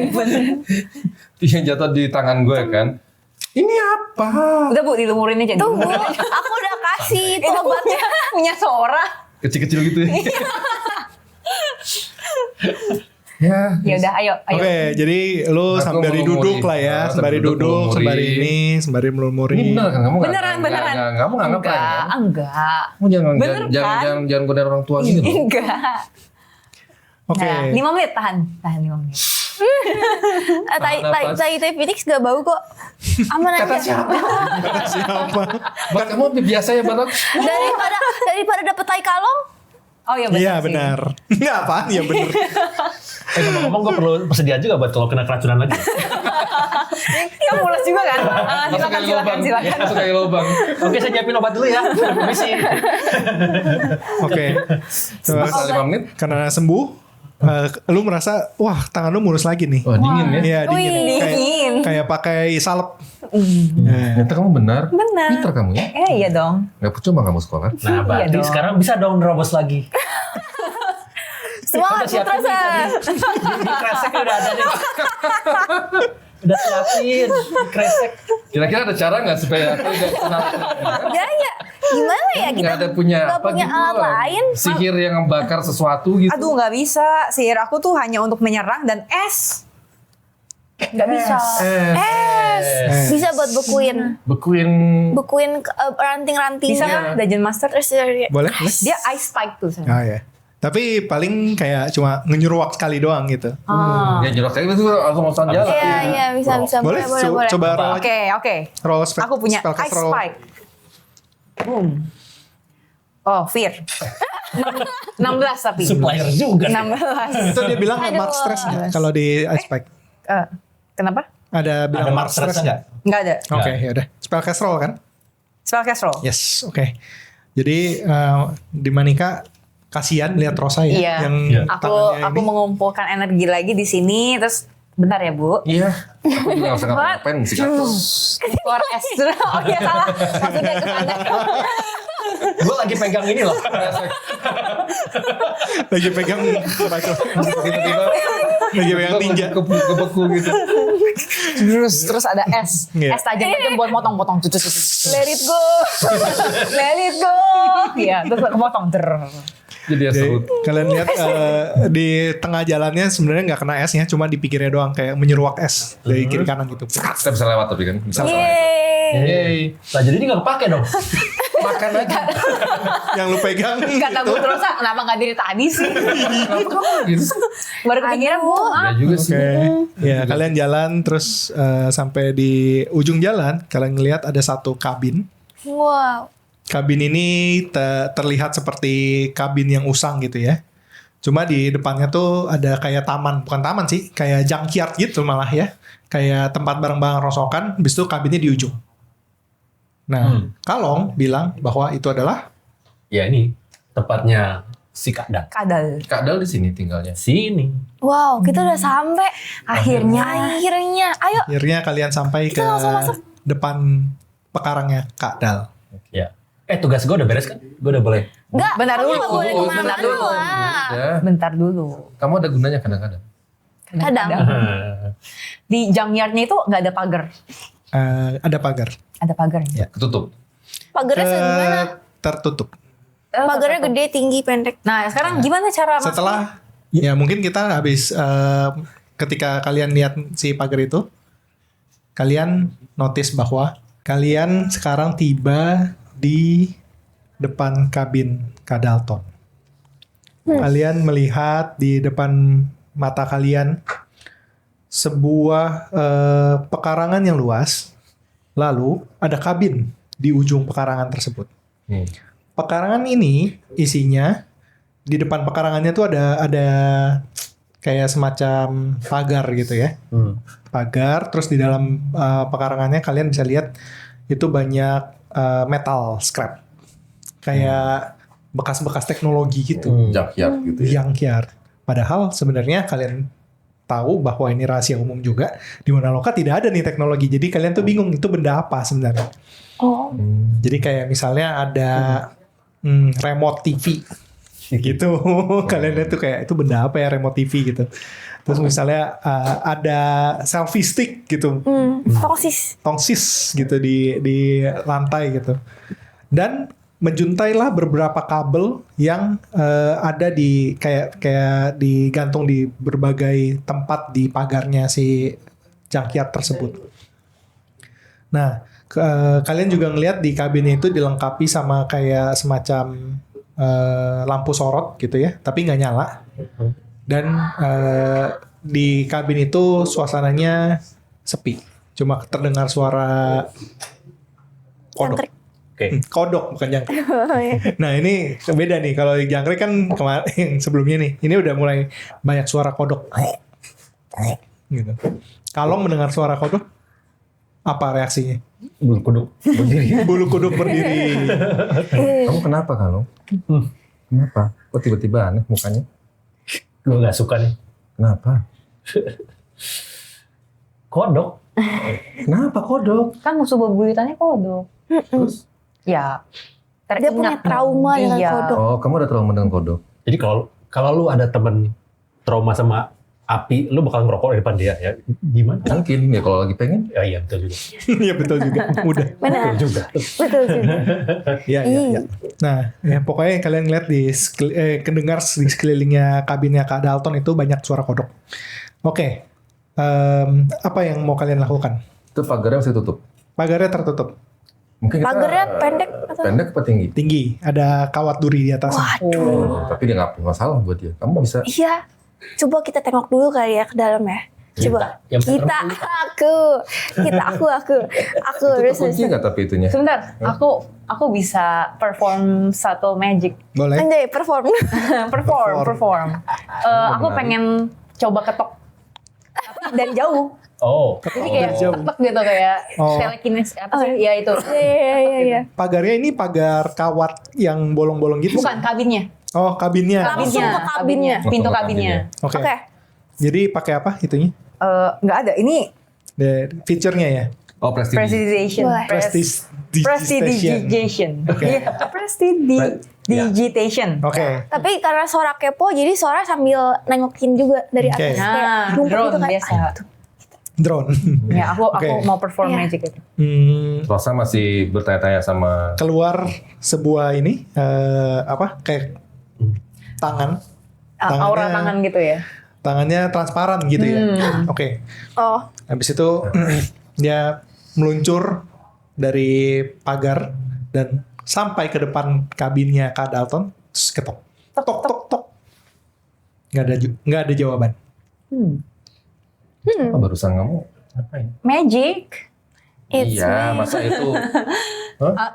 E: Bener.
C: yang jatuh di tangan gue kan. Ini apa?
E: Udah Bu, dilumurin aja.
D: Tuh Bu, aku udah kasih itu
E: Itu
D: obatnya.
E: punya Sora.
C: Kecil-kecil gitu ya. Ya.
E: Ya udah, ayo.
A: Oke, jadi lo
C: Aku
A: sembari
C: melumuri.
A: duduk lah ya,
C: Ah,
A: sembari
C: sambil duduk
A: duduk,
C: melumuri.
A: sembari ini, sembari melumuri.
C: Ini benar kan kamu nggak-
E: Beneran,
C: nggak-
E: beneran.
C: nggak- kamu nggak ngeprank
E: Enggak,
C: kan?
E: enggak.
C: Kamu jangan
E: Bener
C: jangan
E: kan?
C: jangan jangan godain orang tua gitu. loh.
E: Enggak.
A: Oke.
E: Nah, 5 menit tahan 5 menit.
D: Tai Phoenix gak bau kok. Aman
C: Kata
D: aja.
C: siapa?
A: Siapa?
C: Buat kamu lebih biasa ya Batak.
D: Daripada dapet tai kalong.
E: Oh iya benar.
A: Iya
E: sih.
A: benar. Nggak apaan? Iya benar.
B: Ngomong-ngomong gue perlu persediaan juga buat kalau kena keracunan lagi.
E: Kamu mulus juga kan?
C: Masuk kayak lubang.
E: Silakan.
C: Masuk kayak lubang.
B: Oke, saya nyiapin obat dulu ya. Permisi.
A: Oke. Terus,
C: Setelah 5 menit.
A: karena sembuh, lu merasa wah tangan lu mulus lagi nih.
C: Wah, dingin ya.
A: Iya dingin.
E: Wih, dingin.
A: Kayak pakai salep. Nah,
C: Ternyata kamu benar.
E: Benar.
C: Pinter kamu ya.
E: Iya dong.
C: Gak percuma kamu sekolah.
B: Nah, berarti
E: dong.
B: sekarang bisa dong nerobos lagi.
D: Semangat
B: Udah siapin
D: Putra Sa.
B: Di kresek udah ada nih. Udah siapin di kresek.
C: Kira-kira ada cara nggak supaya aku nggak kenal?
D: Ya gimana ya kita
C: Nggak ada punya
D: nggak
C: apa
D: punya
C: gitu?
D: alat lain.
C: Sihir yang membakar sesuatu gitu.
E: Aduh nggak bisa. Sihir aku tuh hanya untuk menyerang dan es. Nggak bisa.
D: Bisa buat bekuin
C: Bekuin
D: ranting-rantingnya.
E: Bisa nggak Dungeon Master?
D: Terus dari
A: boleh?
E: Dia ice spike tuh. Saya.
A: Oh ya. Tapi paling kayak cuma ngenyuruak sekali doang gitu.
E: Oh.
C: ya jeruk saya itu langsung jalan.
D: Iya bisa
A: Boleh?
D: boleh.
A: Coba roll aja.
E: Oke.
A: Roll spell.
E: Aku punya
A: spellcast
E: ice
A: roll.
E: spike. Boom. Oh, fear. 16 tapi.
B: Supplier juga.
E: 16.
A: Itu dia bilang
D: Aduh.
A: mark stress nggak kalau di Ice Spike?
E: Kenapa?
A: Ada bilang
B: Ada
A: mark stress nggak?
E: Nggak ada.
A: Oke, ya udah. Spellcast roll kan?
E: Spellcast roll.
A: Yes, oke. Jadi di Manika kasihan lihat Rosa ya
E: Iya.
A: yang
B: Iya.
A: tangannya
E: Aku
A: ini.
E: mengumpulkan energi lagi di sini, terus bentar ya Bu.
C: Iya. Aku juga nggak usah ngapain sih kata.
E: Keluar es. Oh iya salah. Maksudnya ke sana.
B: Gue lagi pegang ini loh.
A: lagi pegang
C: Tiba-tiba
A: lagi pegang tinja.
C: kebeku gitu.
E: Terus ada es.
A: Iya.
E: Es tajam-tajam buat motong-potong.
D: Let it go.
E: Let it go. Iya, terus kepotong.
C: Jadi ya
A: Jadi,
C: seru.
A: kalian lihat di tengah jalannya sebenarnya nggak kena esnya, cuma di pikirnya doang kayak menyeruak es dari kiri kanan gitu.
C: Kita bisa lewat tapi kan. Bisa lewat.
D: Yeay.
C: Yeay.
B: Nah, jadi ini gak kepake dong.
C: Makan aja.
A: Yang lu pegang
E: Kata Bu Rosa, kenapa nggak dari tadi sih?
C: Kenapa kamu gitu?
E: Baru kepikiran Bu.
C: Ya juga
A: Oke,
C: sih.
A: ya kalian jalan terus sampai di ujung jalan kalian ngelihat ada satu kabin.
D: Wow.
A: Kabin ini terlihat seperti kabin yang usang gitu ya. Cuma di depannya tuh ada kayak taman, bukan taman sih, kayak junkyard gitu malah ya. Kayak tempat barang-barang rongsokan, habis itu kabinnya di ujung. Nah, Kalong bilang bahwa itu adalah
B: Ya ini tempatnya si Kadal.
E: Kadal.
C: Kak Dal di sini tinggalnya.
B: Sini.
D: Wow, kita udah sampai.
E: Akhirnya.
D: Ayo.
A: akhirnya kalian sampai ke
D: Kita langsung masuk.
A: depan pekarangnya Kak Dal.
B: Ya. Tugas gue udah beres kan? Gue udah boleh.
D: Enggak,
E: Bentar
D: kamu
E: dulu,
D: nggak boleh
E: bentar
D: kemana-mana
E: dulu.
D: lah.
C: Ya.
E: Bentar dulu.
C: Kamu ada gunanya kadang-kadang.
D: Kadang.
E: Di junkyardnya itu nggak ada pagar.
A: Ada pagar.
E: Ada pagarnya.
A: Ya.
C: Ketutup.
D: Pagarnya segimana?
A: Tertutup.
D: Pagarnya gede, tinggi, pendek.
E: Nah sekarang gimana cara masuk?
A: Setelah ya mungkin kita habis ketika kalian lihat si pagar itu, kalian notice bahwa kalian sekarang tiba di depan kabin Kadalton. Kalian melihat di depan mata kalian sebuah pekarangan yang luas, lalu ada kabin di ujung pekarangan tersebut. Pekarangan ini isinya di depan pekarangannya tuh ada kayak semacam pagar gitu ya. Pagar, terus di dalam pekarangannya kalian bisa lihat itu banyak metal scrap. Kayak bekas-bekas teknologi gitu.
C: Junkyard gitu ya.
A: Junkyard. Padahal sebenarnya kalian tahu bahwa ini rahasia umum juga. Di Monaloka tidak ada nih teknologi. Jadi kalian tuh bingung itu benda apa sebenarnya.
D: Oh.
A: Jadi kayak misalnya ada remote TV gitu. Kalian lihat tuh kayak itu benda apa ya remote TV gitu. Terus misalnya ada selfie stick gitu. Tongsis gitu di lantai gitu. Dan menjuntailah beberapa kabel yang ada di kayak digantung di berbagai tempat di pagarnya si junkyard tersebut. Nah, kalian juga ngelihat di kabinnya itu dilengkapi sama kayak semacam lampu sorot gitu ya, tapi nggak nyala. Dan di kabin itu suasananya sepi, cuma terdengar suara kodok. Kodok bukan jangkrik. Nah ini beda nih, kalau jangkrik kan kemarin yang sebelumnya nih, ini udah mulai banyak suara kodok. Gitu. Kalau mendengar suara kodok, apa reaksinya?
B: Bulu kuduk berdiri.
A: Bulu kuduk berdiri.
C: Kamu kenapa kalau? Kenapa? Kok tiba-tiba aneh mukanya?
B: Gue gak suka nih.
C: Kenapa?
B: Kodok.
C: Kenapa kodok?
E: Kan musuh bebuyutannya kodok.
C: Terus?
E: Ya,
D: Dia punya trauma dengan kodok.
C: Oh, kamu ada trauma dengan kodok?
B: Jadi kalau lu ada temen trauma sama api, lu bakal ngerokok di depan dia ya? Gimana?
C: Mungkin ya kalau lagi pengen.
B: Ya iya betul juga.
A: Iya betul juga. Mudah.
D: Benar.
B: Betul juga.
D: Betul juga.
A: Iya. Nah, ya pokoknya kalian lihat kedengar di sekelilingnya kabinnya Kak Dalton itu banyak suara kodok. Oke. Apa yang mau kalian lakukan?
C: Itu pagarnya masih tutup.
A: Pagarnya tertutup.
C: Mungkin kita
D: Pagarnya pendek atau?
C: pendek apa tinggi?
A: Tinggi. Ada kawat duri di atas.
C: Oh, tapi dia nggak masalah buat dia. Kamu bisa.
D: Iya. Coba kita tengok dulu kali ya ke dalam ya. Coba. Kita, aku.
C: Itu kunci nggak tapi itunya?
E: Sebentar, aku bisa perform satu magic.
A: Boleh.
D: Anjay, perform.
E: perform. Aku pengen coba ketok. Tapi dari jauh.
B: Oh.
E: Jadi kayak
A: jauh.
E: ketok gitu kayak
A: Oh.
E: telekinesis apa sih? Ya itu.
D: Iya.
A: Pagarnya ini pagar kawat yang bolong-bolong gitu.
E: Bukan kabinnya.
A: Oh, kabinnya.
D: Langsung ke kabinnya.
E: Pintu
C: Langsung ke
E: kabinnya.
A: Oke.
D: Oke.
A: Jadi pakai apa itunya?
E: Nggak ada. Ini
A: Feature-nya ya.
C: Oh, prestige.
E: prestidigitation.
D: Boleh.
E: Prestidigitation.
A: Oke.
E: Iya, prestidigitation.
A: Oke.
D: Tapi karena Sora kepo, jadi Sora sambil nengokin juga dari
A: Oke.
D: atas. Kayak
E: Nah,
D: rumput
E: drone
D: gitu kan.
E: biasa.
A: Drone.
E: Ya, aku
A: Oke.
E: mau perform
D: Iya.
E: magic itu.
C: Rosa masih bertanya-tanya sama
A: Keluar sebuah ini kayak tangan.
E: Aura tangan gitu ya.
A: Tangannya transparan gitu ya. Oke.
D: Oh,
A: Habis itu dia meluncur dari pagar dan sampai ke depan kabinnya Kak Dalton. Terus ketok. Tok. Nggak ada jawaban.
C: apa barusan kamu ngapain?
E: Magic.
D: it's
C: Iya,
D: me.
C: masa itu.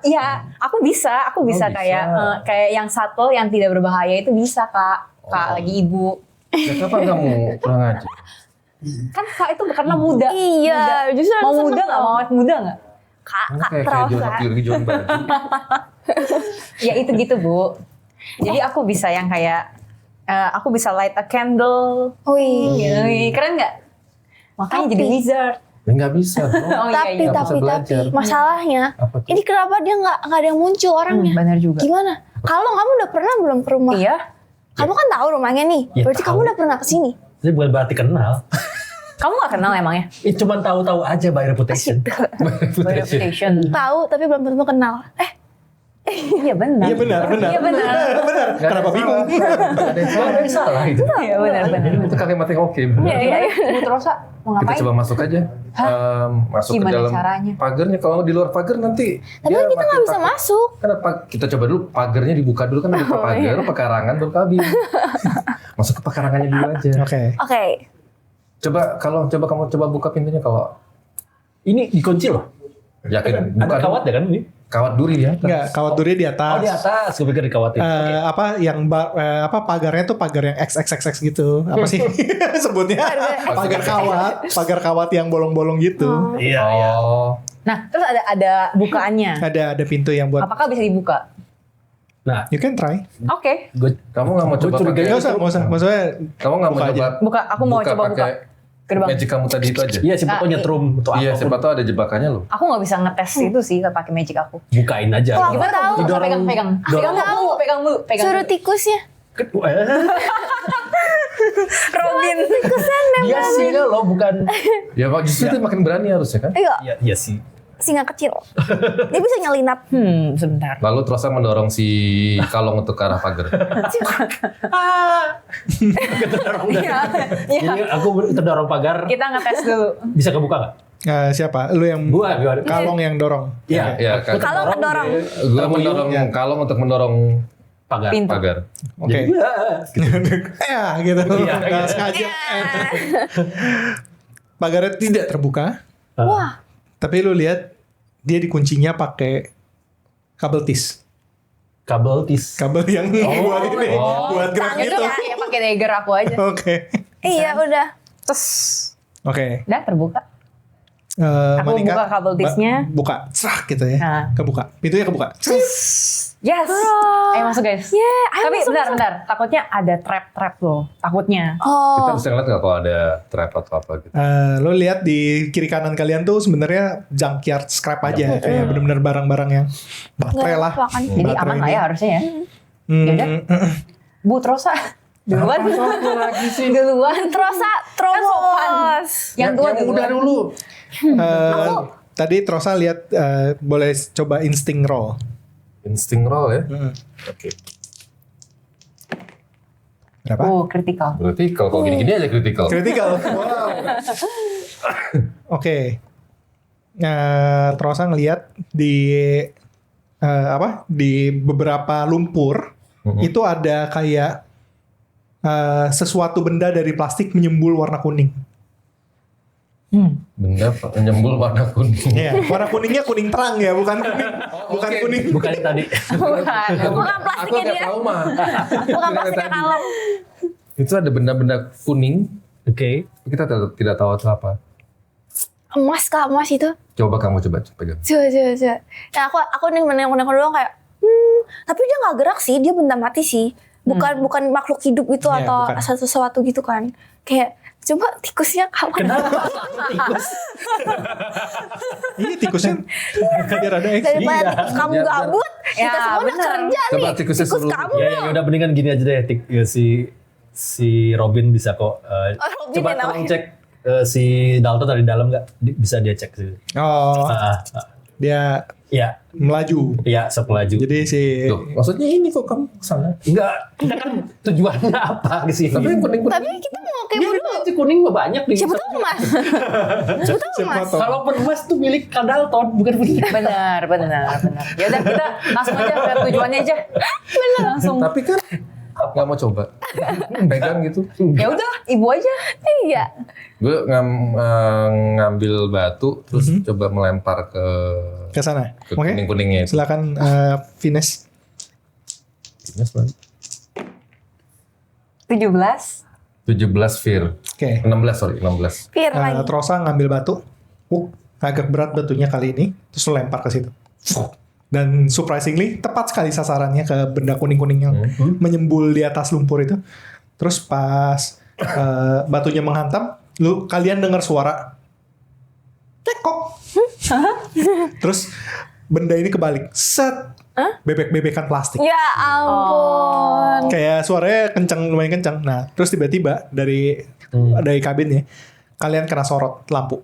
E: Iya, aku bisa
C: bisa.
E: kayak yang satu yang tidak berbahaya itu bisa Kak. Kak lagi ibu.
C: Ya, kapan kamu kurang aja?
E: Kan Kak itu karena muda.
D: Iya, justru
E: Mau
D: aku
E: muda
D: seneng
E: nggak?
D: loh.
E: Mau awet muda nggak?
D: Kak
C: Kayak
D: terus
C: jual
D: kan.
C: lagi jual baju.
E: Ya itu gitu Bu. Jadi aku bisa yang kayak aku bisa light a candle.
D: Wih.
E: Gitu. Keren nggak? Makanya
D: Tapi-
E: jadi wizard.
C: Ya nggak bisa. bro.
E: Oh iya, iya.
C: Nggak bisa belajar.
D: Masalahnya
C: Apa tuh?
D: ini kenapa dia nggak ada yang muncul orangnya?
E: Benar juga.
D: Gimana? Kalau kamu udah pernah belum ke rumah?
E: Iya.
D: Kamu kan tahu rumahnya nih.
B: Ya,
D: Berarti
B: tahu.
D: kamu udah pernah kesini.
B: Ini bukan berarti kenal.
E: Kamu nggak kenal emangnya?
B: Cuman tahu-tahu aja by reputation.
E: By reputation.
D: Tahu tapi belum tentu kenal.
E: Iya benar.
A: Iya benar.
E: Iya benar.
A: Benar. Kenapa bingung?
C: Ada yang salah itu.
E: Iya benar.
C: Itu kalimat yang oke. bener.
E: Iya. Bu Rosa mau
C: Kita
E: ngapain?
C: coba masuk aja. Masuk
E: Gimana
C: ke dalam
E: caranya?
C: pagarnya. Kalau di luar pagar nanti
D: Tapi kan kita nggak bisa masuk.
C: Kenapa? Kita coba dulu pagarnya dibuka dulu kan ada pagar, pekarangan baru kabin. Masuk ke pekarangannya dulu aja.
A: Oke.
D: Oke.
C: Coba kamu coba buka pintunya kalau
B: Ini dikunci loh.
C: yakin buka
B: Ada
C: dulu.
B: kawat ya kan ini?
C: Kawat duri ya?
A: Enggak, kawat duri di atas.
B: Oh di atas, gue pikir dikawatin.
A: Apa yang pagarnya tuh pagar yang XXXX gitu. Apa sih sebutnya? pagar kawat yang bolong-bolong gitu.
B: Iya, iya.
C: Oh.
E: Nah, terus ada bukaannya.
A: Ada pintu yang buat
E: Apakah bisa dibuka?
B: Nah,
A: you can try.
E: Oke.
C: Kamu nggak mau coba pakai?
A: Enggak usah. Maksudnya
C: Kamu nggak mau
A: Buka
C: coba?
E: Buka, aku mau coba buka
C: pakai
E: gerbang.
C: magic kamu tadi itu aja.
B: iya siapa tau nyetrum atau
C: Iya,
B: apapun.
C: siapa tahu ada jebakannya loh.
E: Aku nggak bisa ngetes itu sih kalau pakai magic aku.
B: Bukain aja.
D: Oh,
E: Gimana
D: tahu.
E: kamu bisa pegang? Pegang dulu, pegang dulu.
D: Suruh tikusnya.
E: Robin.
B: Dia singa loh, bukan.
C: Ya Pak, justru itu makin berani harusnya kan.
D: Iya,
B: Iya sih.
D: singa kecil. Dia bisa nyelinap.
E: Sebentar.
C: Lalu terus mendorong si kalong untuk ke arah pagar.
E: Iya.
B: Jadi aku terdorong pagar.
E: Kita ngetes dulu.
B: Bisa kebuka nggak?
A: siapa? Lu yang
B: Gua.
A: kalong yang dorong.
B: Iya.
C: Iya kan.
D: Kalau ngedorong.
C: Gue mendorong
A: Ya.
C: kalong untuk mendorong
B: Pagar.
E: Pintu.
C: pagar.
A: Oke. Ya gitu.
B: Iya,
A: Nggak
B: iya.
A: sengaja. Pagarnya tidak terbuka.
D: Wah,
A: Tapi lu lihat dia dikuncinya pakai kabel tis.
B: Kabel tis.
A: Kabel yang buat ini, buat gerak
E: Itu
A: gitu.
E: ya pakai dagger aku aja.
A: Oke.
D: iya udah.
E: Terus
A: Oke.
E: udah terbuka. Aku
A: Monica,
E: buka kabel tisnya.
A: Buka, cerak gitu ya.
E: Nah.
A: Kebuka. Pintunya kebuka.
E: Yes. Ayo masuk guys.
D: Ayo
E: Tapi
D: masuk,
E: bentar. Takutnya ada trap loh. Takutnya.
C: Kita
D: Oh,
C: bisa ngeliat nggak kalau ada trap atau apa gitu.
A: Lo lihat di kiri kanan kalian tuh sebenarnya junkyard scrap aja, kayak bener-bener barang-barang yang baterai
D: nggak
A: lah.
D: apa-apa kan.
E: Jadi
A: Baterai
E: aman lah
A: ini.
E: ya harusnya ya.
A: Hmm,
E: Yaudah. Bu Trosa. Duluan. Duluan.
D: Trosa,
E: Kan sopan.
D: terobos.
E: Yang tua
C: udah dulu.
A: Tadi Trosa lihat boleh coba insting roll.
C: Insting roll ya. Oke.
A: Berapa?
E: Kritikal.
C: Kritikal. Kalau gini-gini aja kritikal.
A: Critical. Wow. Oke. Trosa ngelihat di di beberapa lumpur itu ada kayak sesuatu benda dari plastik menyembul warna kuning.
C: Benda penyembul warna kuning.
A: Iya, warna kuningnya kuning terang ya, bukan kuning, bukan
C: Oke.
A: kuning.
B: Bukan yang tadi.
D: Bukan
C: Aku
D: plastiknya
C: agak
D: dia.
C: trauma.
D: Bukan plastiknya kalem.
C: Itu ada benda-benda kuning.
B: Oke.
C: Kita tidak tahu itu apa.
D: Emas kah, emas itu?
C: Coba kamu coba pegang.
D: Coba. Nah, aku nengok doang kayak, tapi dia nggak gerak sih, dia benda mati sih. Bukan makhluk hidup gitu
A: Iya,
D: atau
A: bukan.
D: sesuatu gitu kan. Kayak, coba tikusnya kapan?
B: Tikus.
A: Iya, tikusnya biar ada action.
D: Daripada tikus kamu
C: Biar-
D: gabut,
E: Ya,
D: kita semua udah
E: bener.
D: kerja
C: Coba
D: nih.
C: tikusnya
D: Tikus
C: suruh.
D: kamu
B: Ya udah mendingan gini aja deh. Ya, si Robin bisa kok.
D: Robin
B: Coba
D: yang
B: tolong
D: namanya.
B: cek si Dalton dari dalam nggak? Bisa dia cek sih.
A: Oh, dia
B: Ya,
A: melaju.
B: ya sok melaju.
A: Jadi si
C: Tuh, maksudnya ini kok kamu kesana.
B: Enggak, kita kan tujuannya apa ke sini?
C: Tapi yang kuning
D: Tapi kita mau kayak
B: Ya,
D: dulu.
B: si kuning mah banyak di.
D: Siapa tahu emas. Siapa tahu
A: siapa
D: emas.
A: tahu.
B: Kalau emas tuh milik Kak Dalton, bukan milik.
E: Benar. Ya udah kita langsung aja ke tujuannya aja. Benar langsung.
C: Tapi kan nggak mau coba. Pegang gitu.
E: Ya udah, ibu aja.
D: Iya.
C: Gue ngambil batu terus coba melempar ke
A: ke sana. Oke.
C: kuning-kuningnya itu.
A: Silakan finish.
E: 17.
C: 17 fear.
A: Oke.
C: 16 sorry 16.
D: Fir lagi.
A: Trosa ngambil batu. Agak berat batunya kali ini, terus lo lempar ke situ. Dan surprisingly tepat sekali sasarannya ke benda kuning-kuning yang menyembul di atas lumpur itu. Terus pas batunya menghantam, kalian dengar suara cekok. Terus benda ini kebalik, set, bebek-bebekan plastik.
D: Ya ampun.
A: Kayak suaranya kencang, lumayan kencang. Nah, terus tiba-tiba dari kabinnya kalian kena sorot lampu.